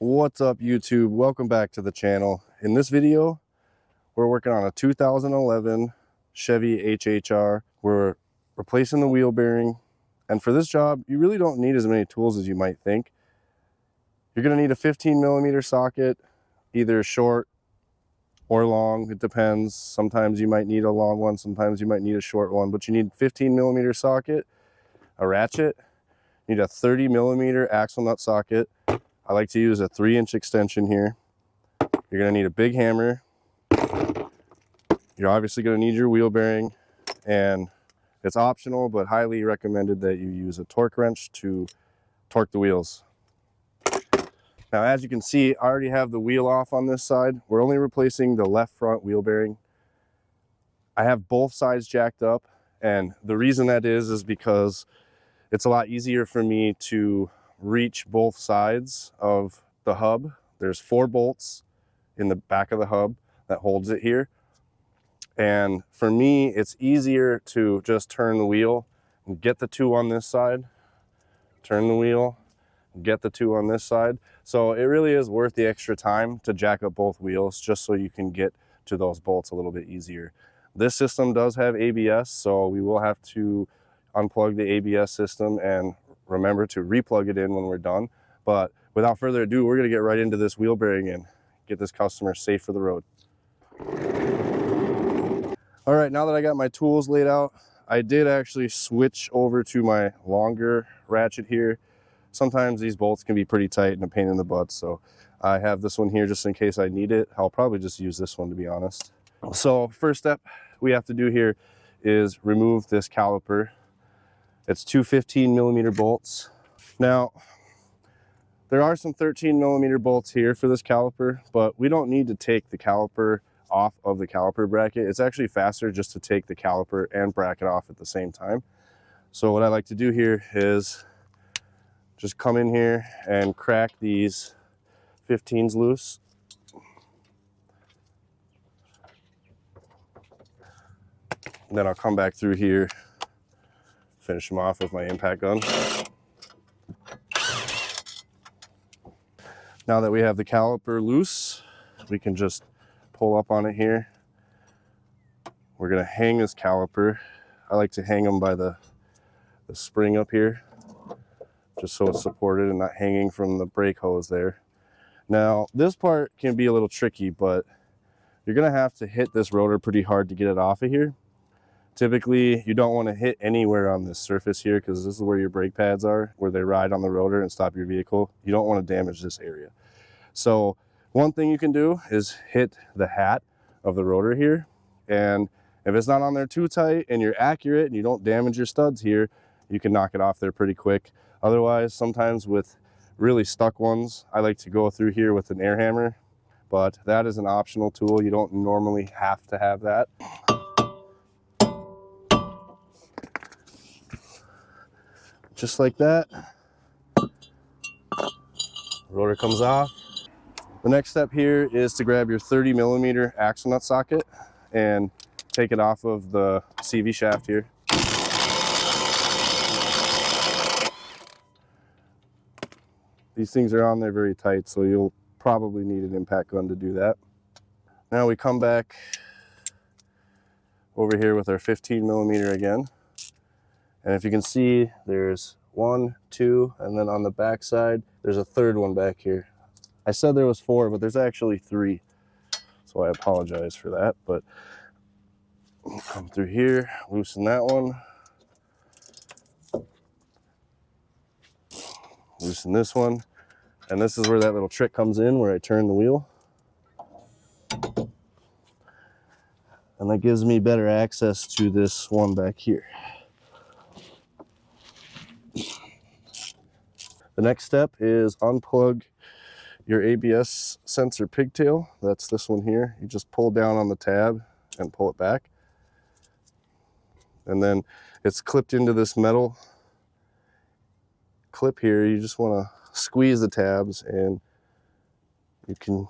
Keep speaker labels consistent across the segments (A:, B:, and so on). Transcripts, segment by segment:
A: What's up, YouTube? Welcome back to the channel. In this video, we're working on a 2011 Chevy HHR. We're replacing the wheel bearing, and for this job, you really don't need as many tools as you might think. You're going to need a 15mm socket, either short or long. It depends. Sometimes you might need a long one, sometimes you might need a short one, but you need a 15mm socket, a ratchet, you need a 30mm axle nut socket. I like to use a 3-inch extension here. You're going to need a big hammer. You're obviously going to need your wheel bearing, and it's optional but highly recommended that you use a torque wrench to torque the wheels. Now, as you can see, I already have the wheel off on this side. We're only replacing the left front wheel bearing. I have both sides jacked up, and the reason that is because it's a lot easier for me to reach both sides of the hub. There's 4 bolts in the back of the hub that holds it here, and for me it's easier to just turn the wheel and get the 2 on this side, turn the wheel, get the 2 on this side. So it really is worth the extra time to jack up both wheels just so you can get to those bolts a little bit easier. This system does have ABS, so we will have to unplug the ABS system and remember to replug it in when we're done. But without further ado, we're going to get right into this wheel bearing and get this customer safe for the road. All right, now that I got my tools laid out, I did actually switch over to my longer ratchet here. Sometimes these bolts can be pretty tight and a pain in the butt, so I have this one here just in case I need it. I'll probably just use this one, to be honest. So first step we have to do here is remove this caliper. It's 2 15mm bolts. Now, there are some 13mm bolts here for this caliper, but we don't need to take the caliper off of the caliper bracket. It's actually faster just to take the caliper and bracket off at the same time. So what I like to do here is just come in here and crack these 15s loose. And then I'll come back through here, finish them off with my impact gun. Now that we have the caliper loose, we can just pull up on it here. We're gonna hang this caliper. I like to hang them by the spring up here, just so it's supported and not hanging from the brake hose there. Now, this part can be a little tricky, but you're gonna have to hit this rotor pretty hard to get it off of here. Typically, you don't want to hit anywhere on this surface here because this is where your brake pads are, where they ride on the rotor and stop your vehicle. You don't want to damage this area. So one thing you can do is hit the hat of the rotor here, and if it's not on there too tight and you're accurate and you don't damage your studs here, you can knock it off there pretty quick. Otherwise, sometimes with really stuck ones, I like to go through here with an air hammer, but that is an optional tool. You don't normally have to have that. Just like that, rotor comes off. The next step here is to grab your 30mm axle nut socket and take it off of the CV shaft here. These things are on there very tight, so you'll probably need an impact gun to do that. Now we come back over here with our 15mm again. And if you can see, there's 1, 2, and then on the back side, there's a third one back here. I said there was 4, but there's actually 3. So I apologize for that, but come through here, loosen that one. Loosen this one. And this is where that little trick comes in, where I turn the wheel. And that gives me better access to this one back here. The next step is unplug your ABS sensor pigtail. That's this one here. You just pull down on the tab and pull it back. And then it's clipped into this metal clip here. You just want to squeeze the tabs and you can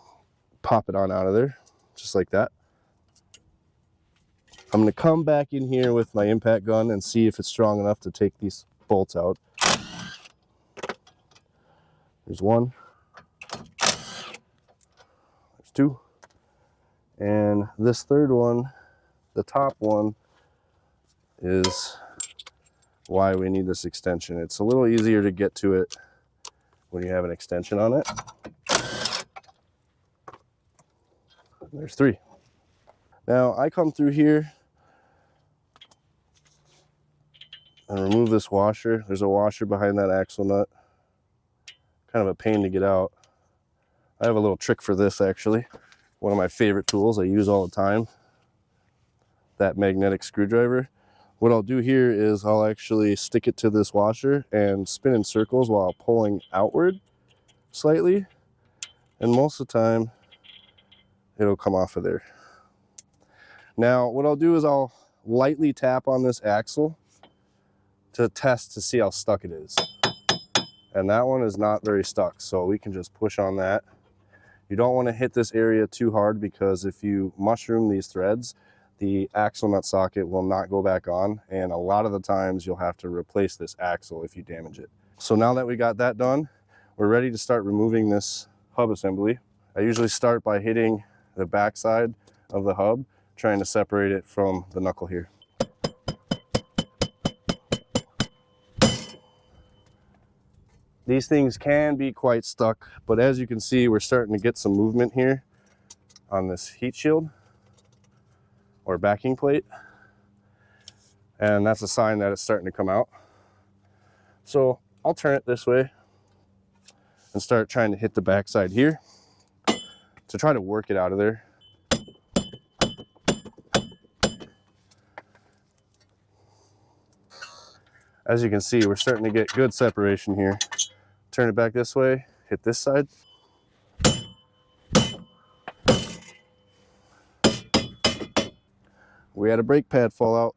A: pop it on out of there, just like that. I'm going to come back in here with my impact gun and see if it's strong enough to take these bolts out. There's one. 2. And this third one, the top one, is why we need this extension. It's a little easier to get to it when you have an extension on it. There's 3. Now I come through here and remove this washer. There's a washer behind that axle nut. Kind of a pain to get out. I have a little trick for this actually. One of my favorite tools I use all the time, that magnetic screwdriver. What I'll do here is I'll actually stick it to this washer and spin in circles while pulling outward slightly. And most of the time, it'll come off of there. Now, what I'll do is I'll lightly tap on this axle to test to see how stuck it is. And that one is not very stuck, so we can just push on that. You don't want to hit this area too hard because if you mushroom these threads, the axle nut socket will not go back on, and a lot of the times you'll have to replace this axle if you damage it. So now that we got that done, we're ready to start removing this hub assembly. I usually start by hitting the back side of the hub, trying to separate it from the knuckle here. These things can be quite stuck, but as you can see, we're starting to get some movement here on this heat shield or backing plate, and that's a sign that it's starting to come out. So I'll turn it this way and start trying to hit the backside here to try to work it out of there. As you can see, we're starting to get good separation here. Turn it back this way, hit this side. We had a brake pad fall out.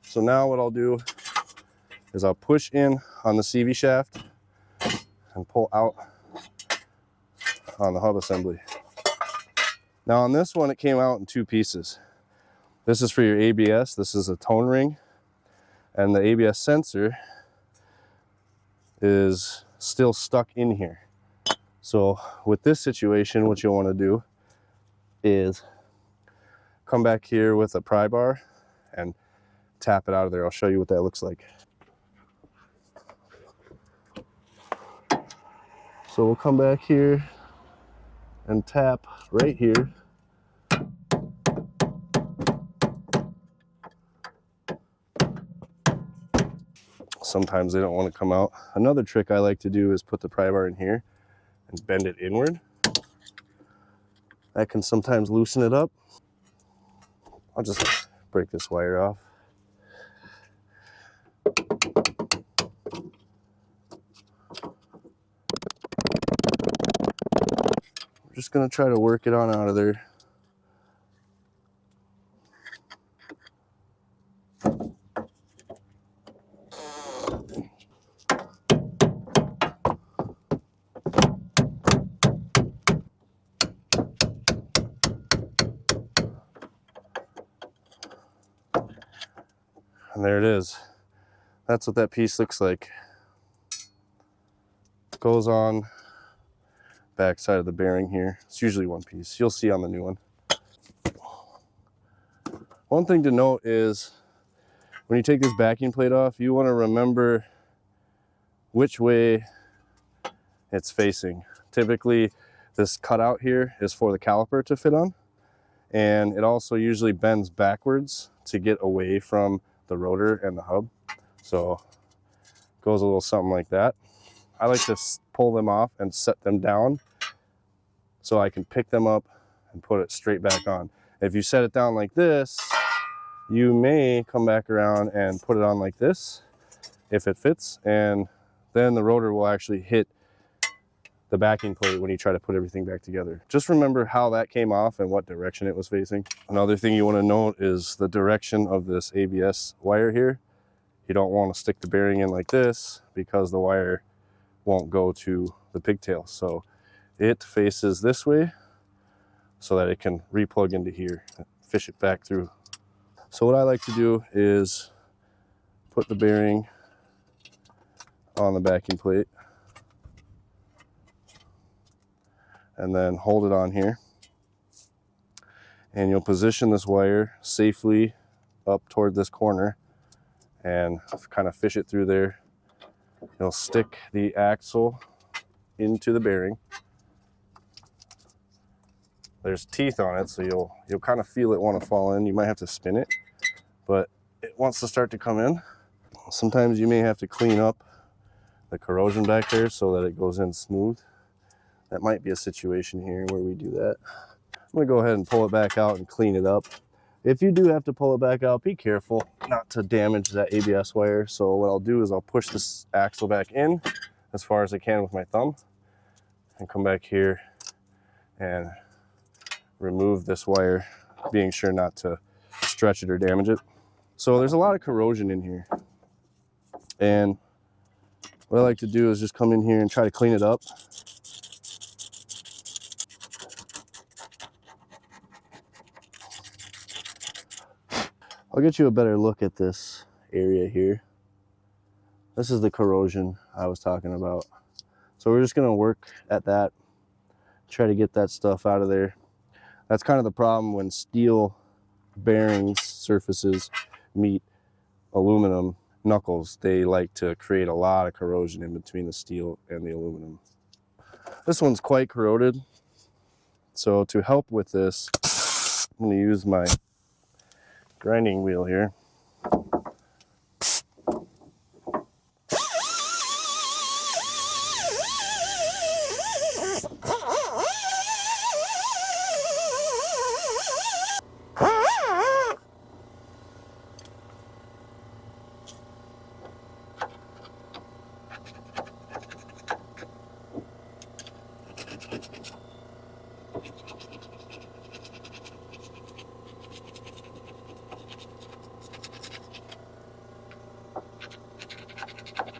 A: So now what I'll do is I'll push in on the CV shaft and pull out on the hub assembly. Now on this one, it came out in 2 pieces. This is for your ABS. This is a tone ring, and the ABS sensor is still stuck in here. So with this situation, what you'll want to do is come back here with a pry bar and tap it out of there. I'll show you what that looks like. So we'll come back here and tap right here. Sometimes they don't want to come out. Another trick I like to do is put the pry bar in here and bend it inward. That can sometimes loosen it up. I'll just break this wire off. I'm just going to try to work it on out of there. And there it is. That's what that piece looks like. It goes on back side of the bearing here. It's usually 1 piece. You'll see on the new one. One thing to note is when you take this backing plate off, you want to remember which way it's facing. Typically, this cutout here is for the caliper to fit on, and it also usually bends backwards to get away from the rotor and the hub. So it goes a little something like that. I like to pull them off and set them down so I can pick them up and put it straight back on. If you set it down like this, you may come back around and put it on like this if it fits, and then the rotor will actually hit the backing plate when you try to put everything back together. Just remember how that came off and what direction it was facing. Another thing you want to note is the direction of this ABS wire here. You don't want to stick the bearing in like this because the wire won't go to the pigtail. So it faces this way so that it can replug into here, fish it back through. So what I like to do is put the bearing on the backing plate, and then hold it on here. And you'll position this wire safely up toward this corner and kind of fish it through there. You'll stick the axle into the bearing. There's teeth on it, so you'll kind of feel it want to fall in. You might have to spin it, but it wants to start to come in. Sometimes you may have to clean up the corrosion back there so that it goes in smooth. That might be a situation here where we do that. I'm gonna go ahead and pull it back out and clean it up. If you do have to pull it back out, be careful not to damage that ABS wire. So what I'll do is I'll push this axle back in as far as I can with my thumb and come back here and remove this wire, being sure not to stretch it or damage it. So there's a lot of corrosion in here. And what I like to do is just come in here and try to clean it up. I'll get you a better look at this area here. This is the corrosion I was talking about. So we're just gonna work at that, try to get that stuff out of there. That's kind of the problem when steel bearings surfaces meet aluminum knuckles. They like to create a lot of corrosion in between the steel and the aluminum. This one's quite corroded. So to help with this, I'm gonna use my grinding wheel here.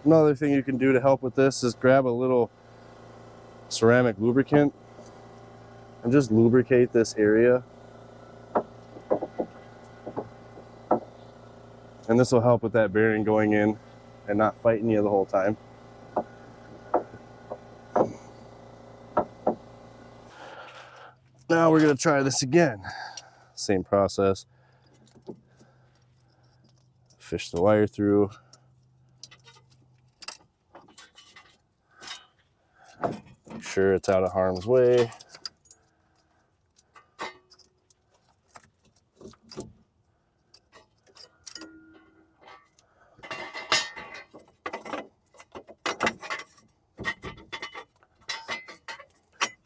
A: Another thing you can do to help with this is grab a little ceramic lubricant and just lubricate this area. And this will help with that bearing going in and not fighting you the whole time. Now we're going to try this again. Same process. Fish the wire through. Make sure it's out of harm's way.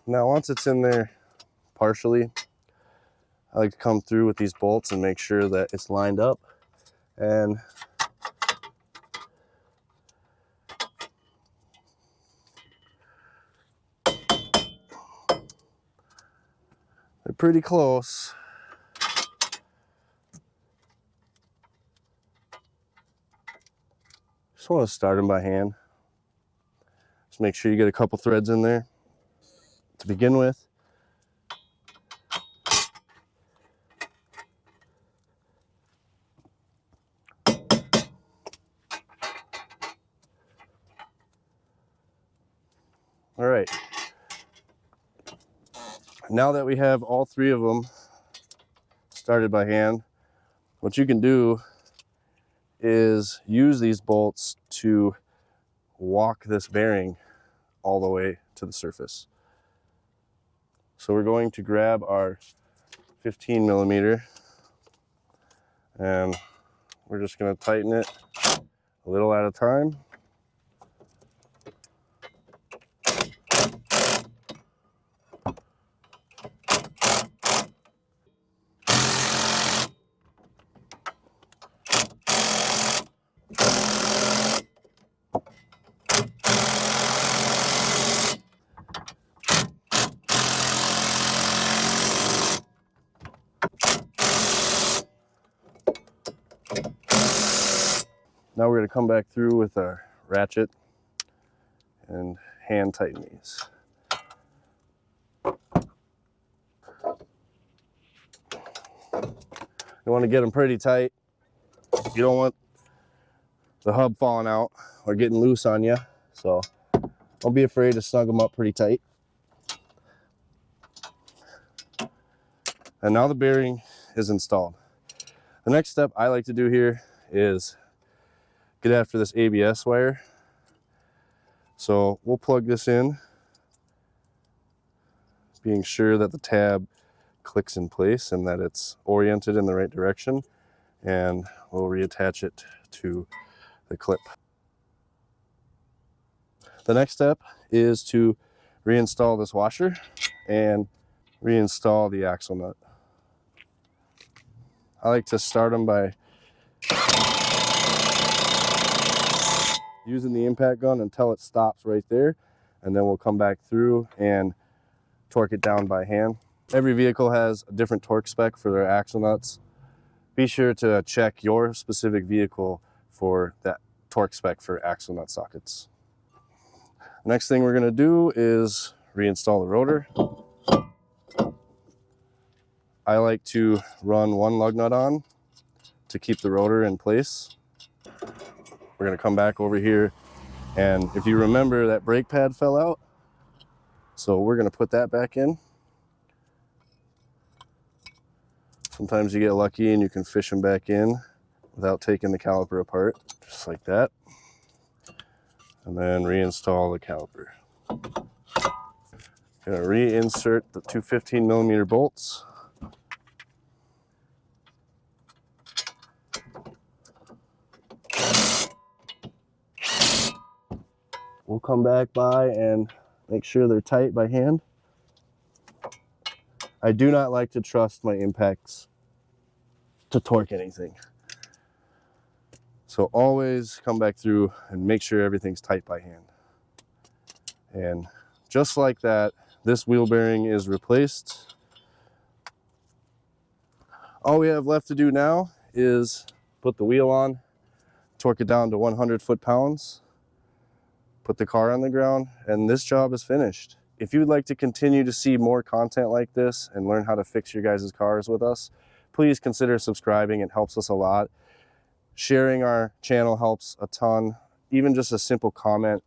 A: Now once it's in there partially, I like to come through with these bolts and make sure that it's lined up. And they're pretty close. Just want to start them by hand. Just make sure you get a couple threads in there to begin with. All right. Now that we have all three of them started by hand, what you can do is use these bolts to walk this bearing all the way to the surface. So we're going to grab our 15 millimeter and we're just going to tighten it a little at a time. Now we're going to come back through with our ratchet and hand tighten these. You want to get them pretty tight. You don't want the hub falling out or getting loose on you. So don't be afraid to snug them up pretty tight. And now the bearing is installed. The next step I like to do here is get after this ABS wire. So we'll plug this in, being sure that the tab clicks in place and that it's oriented in the right direction, and we'll reattach it to the clip. The next step is to reinstall this washer and reinstall the axle nut. I like to start them by using the impact gun until it stops right there, and then we'll come back through and torque it down by hand. Every vehicle has a different torque spec for their axle nuts. Be sure to check your specific vehicle for that torque spec for axle nut sockets. Next thing we're going to do is reinstall the rotor. I like to run one lug nut on to keep the rotor in place. We're going to come back over here, and if you remember, that brake pad fell out, so we're going to put that back in. Sometimes you get lucky and you can fish them back in without taking the caliper apart, just like that. And then reinstall the caliper. Gonna reinsert the two 15mm bolts. We'll come back by and make sure they're tight by hand. I do not like to trust my impacts to torque anything. So always come back through and make sure everything's tight by hand. And just like that, this wheel bearing is replaced. All we have left to do now is put the wheel on, torque it down to 100 foot-pounds, put the car on the ground, and this job is finished. If you'd like to continue to see more content like this and learn how to fix your guys' cars with us, please consider subscribing. It helps us a lot. Sharing our channel helps a ton. Even just a simple comment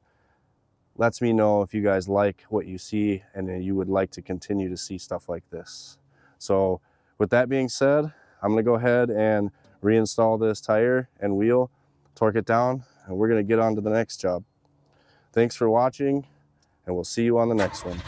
A: lets me know if you guys like what you see and you would like to continue to see stuff like this. So with that being said, I'm going to go ahead and reinstall this tire and wheel, torque it down, and we're going to get on to the next job. Thanks for watching, and we'll see you on the next one.